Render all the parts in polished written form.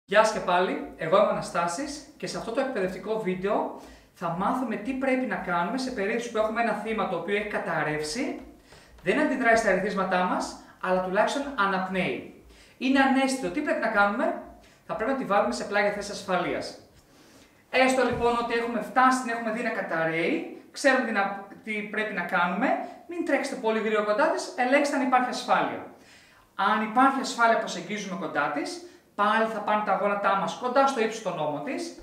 Γεια σας και πάλι, εγώ είμαι ο Αναστάσης και σε αυτό το εκπαιδευτικό βίντεο θα μάθουμε τι πρέπει να κάνουμε σε περίπτωση που έχουμε ένα θύμα το οποίο έχει καταρρεύσει, δεν αντιδράει στα ερεθίσματά μας, αλλά τουλάχιστον αναπνέει. Είναι ανέστητο. Τι πρέπει να κάνουμε? Θα πρέπει να τη βάλουμε σε πλάγια θέση ασφαλείας. Έστω λοιπόν ότι έχουμε φτάσει, την έχουμε δει να καταρρέει, ξέρουμε τι πρέπει να κάνουμε, μην τρέξετε πολύ γρήγορα κοντά της, ελέγξτε αν υπάρχει ασφάλεια. Αν υπάρχει ασφάλεια, προσεγγίζουμε κοντά της. Πάλι θα πάνε τα γόνατά μας κοντά στο ύψος των ώμων της.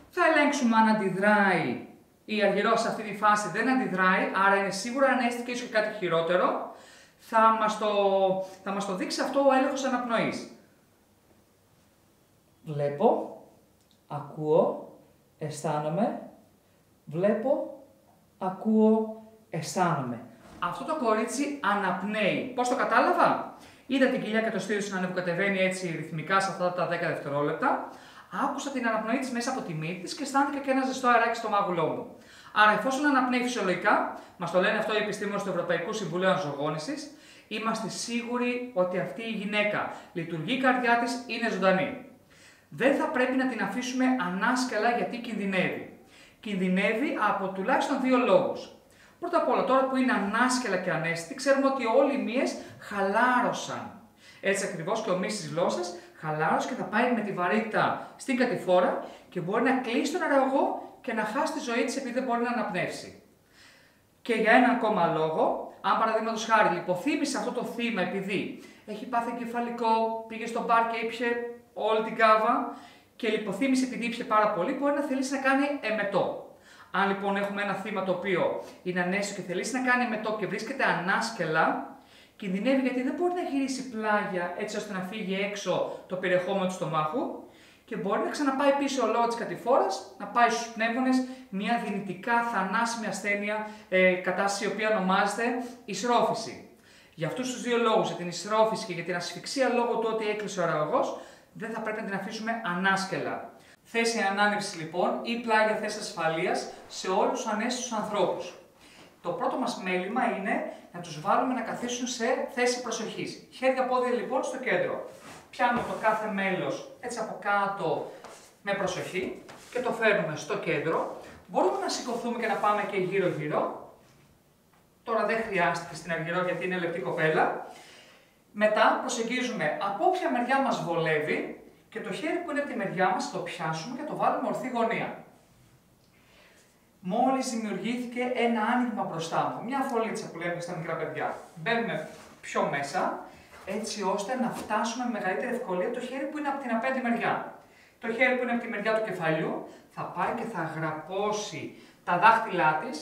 Θα ελέγξουμε αν αντιδράει. Η αργυρός σε αυτή τη φάση δεν αντιδράει, άρα είναι σίγουρα ανέστητη και ίσως και κάτι χειρότερο. Θα μας το δείξει αυτό ο έλεγχος αναπνοής. Βλέπω, ακούω, αισθάνομαι, βλέπω, ακούω, αισθάνομαι. Αυτό το κορίτσι αναπνέει. Πώς το κατάλαβα? Είδα την κοιλιά και το στήθος να ανεβοκατεβαίνει έτσι ρυθμικά σε αυτά τα 10 δευτερόλεπτα. Άκουσα την αναπνοή της μέσα από τη μύτη της και αισθάνθηκα και ένα ζεστό αεράκι στο μάγουλό μου. Άρα, εφόσον αναπνέει φυσιολογικά, μας το λένε αυτό οι επιστήμονες του Ευρωπαϊκού Συμβουλίου Αναζωογόνησης, είμαστε σίγουροι ότι αυτή η γυναίκα λειτουργεί η καρδιά της, είναι ζωντανή. Δεν θα πρέπει να την αφήσουμε ανάσκελα γιατί κινδυνεύει. Κινδυνεύει από τουλάχιστον δύο λόγους. Πρώτα απ' όλα, τώρα που είναι ανάσκελα και ανέστητη, ξέρουμε ότι όλοι οι μύες χαλάρωσαν. Έτσι ακριβώς και ο μύς της γλώσσας χαλάρωσε και θα πάει με τη βαρύτητα στην κατηφόρα και μπορεί να κλείσει τον αεραγωγό και να χάσει τη ζωή της επειδή δεν μπορεί να αναπνεύσει. Και για έναν ακόμα λόγο, αν παραδείγματος χάρη λιποθύμησε αυτό το θύμα επειδή έχει πάθει εγκεφαλικό, πήγε στο μπαρ και ήπιε όλη την κάβα και λιποθύμησε επειδή ήπιε πάρα πολύ, μπορεί να θελήσει να κάνει εμετό. Αν λοιπόν έχουμε ένα θύμα το οποίο είναι ανέστητο και θελήσει να κάνει εμετό και βρίσκεται ανάσκελα, κινδυνεύει γιατί δεν μπορεί να γυρίσει πλάγια έτσι ώστε να φύγει έξω το περιεχόμενο του στομάχου και μπορεί να ξαναπάει πίσω λόγω της κατηφόρας, να πάει στους πνεύμονες μια δυνητικά θανάσιμη ασθένεια, κατάσταση η οποία ονομάζεται ισρόφηση. Για αυτούς τους δύο λόγους, για την ισρόφηση και για την ασφυξία λόγω του ότι έκλεισε ο αεραγωγός, δεν θα πρέπει να την αφήσουμε ανάσκελα. Θέση ανάνευσης λοιπόν ή πλάγια θέση ασφαλείας σε όλους τους ανέστητους ανθρώπους. Το πρώτο μας μέλημα είναι να τους βάλουμε να καθίσουν σε θέση προσοχής. Χέρια πόδια λοιπόν στο κέντρο. Πιάνουμε το κάθε μέλος έτσι από κάτω με προσοχή και το φέρνουμε στο κέντρο. Μπορούμε να σηκωθούμε και να πάμε και γύρω-γύρω. Τώρα δεν χρειάστηκε στην αργυρό γιατί είναι λεπτή κοπέλα. Μετά προσεγγίζουμε από όποια μεριά μας βολεύει. Και το χέρι που είναι από τη μεριά μας το πιάσουμε και το βάλουμε ορθή γωνία. Μόλις δημιουργήθηκε ένα άνοιγμα μπροστά μου, μια φωλίτσα που λέμε στα μικρά παιδιά. Μπαίνουμε πιο μέσα, έτσι ώστε να φτάσουμε με μεγαλύτερη ευκολία το χέρι που είναι από την απέναντι μεριά. Το χέρι που είναι από τη μεριά του κεφαλιού θα πάει και θα γραπώσει τα δάχτυλά της.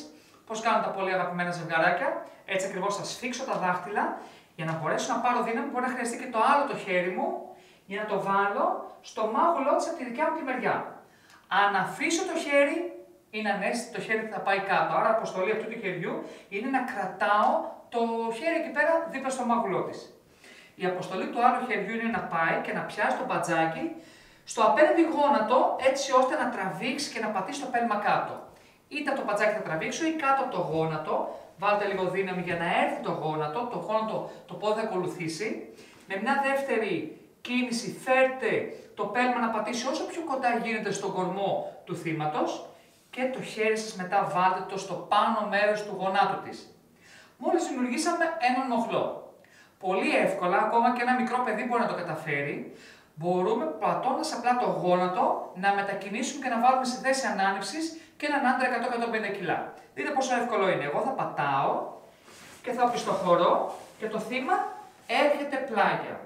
Πώς κάνουν τα πολύ αγαπημένα ζευγαράκια, έτσι ακριβώς θα σφίξω τα δάχτυλα για να μπορέσω να πάρω δύναμη. Μπορεί να χρειαστεί και το άλλο το χέρι μου, για να το βάλω στο μάγουλό της από τη δικιά μου τη μεριά. Αν αφήσω το χέρι, είναι ανέστητο το χέρι που θα πάει κάτω. Άρα, αποστολή αυτού του χεριού είναι να κρατάω το χέρι εκεί πέρα δίπλα στο μάγουλό της. Η αποστολή του άλλου χεριού είναι να πάει και να πιάσει το μπατζάκι στο απέναντι γόνατο, έτσι ώστε να τραβήξει και να πατήσει το πέλμα κάτω. Είτε από το μπατζάκι θα τραβήξω ή κάτω από το γόνατο. Βάλτε λίγο δύναμη για να έρθει το γόνατο, το πόδι θα ακολουθήσει. Με μια δεύτερη κίνηση φέρτε το πέλμα να πατήσει όσο πιο κοντά γίνεται στον κορμό του θύματος και το χέρι σας μετά βάλτε το στο πάνω μέρος του γονάτου της. Μόλις δημιουργήσαμε έναν μοχλό. Πολύ εύκολα, ακόμα και ένα μικρό παιδί μπορεί να το καταφέρει, μπορούμε πατώντας απλά το γόνατο να μετακινήσουμε και να βάλουμε σε θέση ανάνευσης και έναν άντρα 100-150 κιλά. Δείτε πόσο εύκολο είναι. Εγώ θα πατάω και θα οπισθοχωρώ και το θύμα έρχεται πλάγια.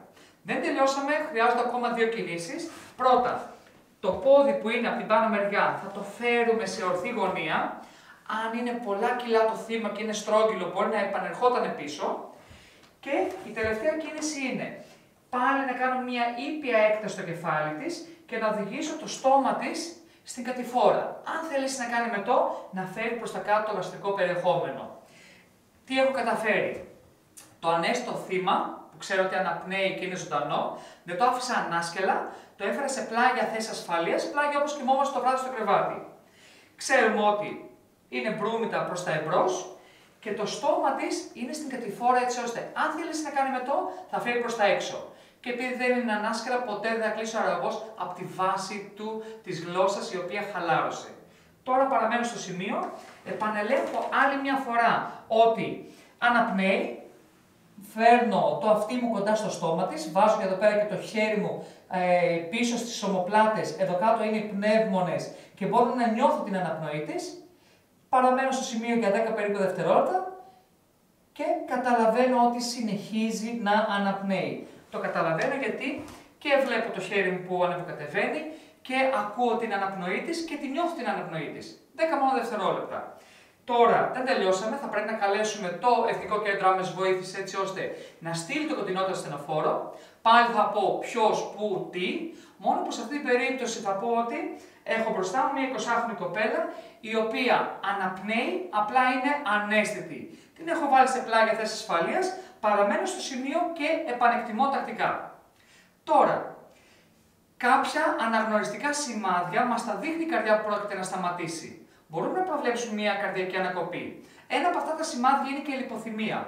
Δεν τελειώσαμε, χρειάζονται ακόμα δύο κινήσεις. Πρώτα, το πόδι που είναι από την πάνω μεριά θα το φέρουμε σε ορθή γωνία. Αν είναι πολλά κιλά το θύμα και είναι στρόγγυλο, μπορεί να επανερχόταν πίσω. Και η τελευταία κίνηση είναι πάλι να κάνω μια ήπια έκταση στο κεφάλι της και να οδηγήσω το στόμα της στην κατηφόρα. Αν θέλεις να κάνει μετό, να φέρει προς τα κάτω το γαστρικό περιεχόμενο. Τι έχω καταφέρει? Το ανέστητο θύμα, που ξέρω ότι αναπνέει και είναι ζωντανό, δεν το άφησα ανάσκελα, το έφερα σε πλάγια θέση ασφαλείας, πλάγια όπως κοιμόμαστε το βράδυ στο κρεβάτι. Ξέρουμε ότι είναι μπρούμητα προς τα εμπρός και το στόμα της είναι στην κατηφόρα έτσι ώστε αν θέλει να κάνει μετό θα φέρει προς τα έξω. και επειδή δεν είναι ανάσκερα, ποτέ δεν θα κλείσει ο αραγός από τη βάση του της γλώσσας η οποία χαλάρωσε. Τώρα παραμένω στο σημείο, επανελέγχω άλλη μια φορά ότι αναπνέει, φέρνω το αυτί μου κοντά στο στόμα της, βάζω και εδώ πέρα και το χέρι μου πίσω στις ομοπλάτες, εδώ κάτω είναι οι πνεύμονες και μπορώ να νιώθω την αναπνοή της. Παραμένω στο σημείο για 10 περίπου δευτερόλεπτα και καταλαβαίνω ότι συνεχίζει να αναπνέει. Το καταλαβαίνω γιατί και βλέπω το χέρι μου που ανεβοκατεβαίνει και ακούω την αναπνοή της και τη νιώθω την αναπνοή της. 10 μόνο δευτερόλεπτα. Τώρα δεν τελειώσαμε, θα πρέπει να καλέσουμε το Εθνικό Κέντρο Άμεσης Βοήθειας έτσι ώστε να στείλει το κοντινότερο ασθενοφόρο. Πάλι θα πω ποιος, πού, τι. Μόνο που σε αυτή την περίπτωση θα πω ότι έχω μπροστά μου μια 20χρονη κοπέλα η οποία αναπνέει, απλά είναι αναίσθητη. Την έχω βάλει σε πλάγια θέση ασφαλείας, παραμένω στο σημείο και επανεκτιμώ τακτικά. Τώρα, κάποια αναγνωριστικά σημάδια μας τα δείχνει η καρδιά που πρόκειται να σταματήσει. Μπορούμε να προβλέψουμε μια καρδιακή ανακοπή. Ένα από αυτά τα σημάδια είναι και η λιποθυμία.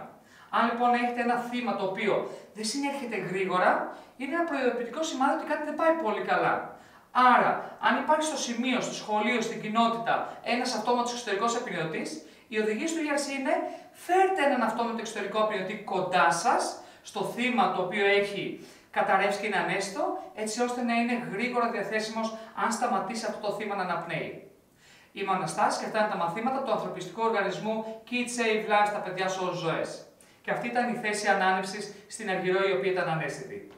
Αν λοιπόν έχετε ένα θύμα το οποίο δεν συνέρχεται γρήγορα, είναι ένα προειδοποιητικό σημάδι ότι κάτι δεν πάει πολύ καλά. Άρα, αν υπάρχει στο σημείο, στο σχολείο, στην κοινότητα ένας αυτόματος εξωτερικός επεινδυτής, οι οδηγίες του ERC είναι φέρτε έναν αυτόματο εξωτερικό επεινδυτή κοντά σας, στο θύμα το οποίο έχει καταρρεύσει και είναι ανέστητο, έτσι ώστε να είναι γρήγορα διαθέσιμος αν σταματήσει αυτό το θύμα να αναπνέει. Είμαι ο Αναστάσης και αυτά είναι τα μαθήματα του ανθρωπιστικού οργανισμού Kids Save Lives, τα παιδιά σώζουν ζωές. Και αυτή ήταν η θέση ανάνευσης στην Αργυρό η οποία ήταν ανέστητη.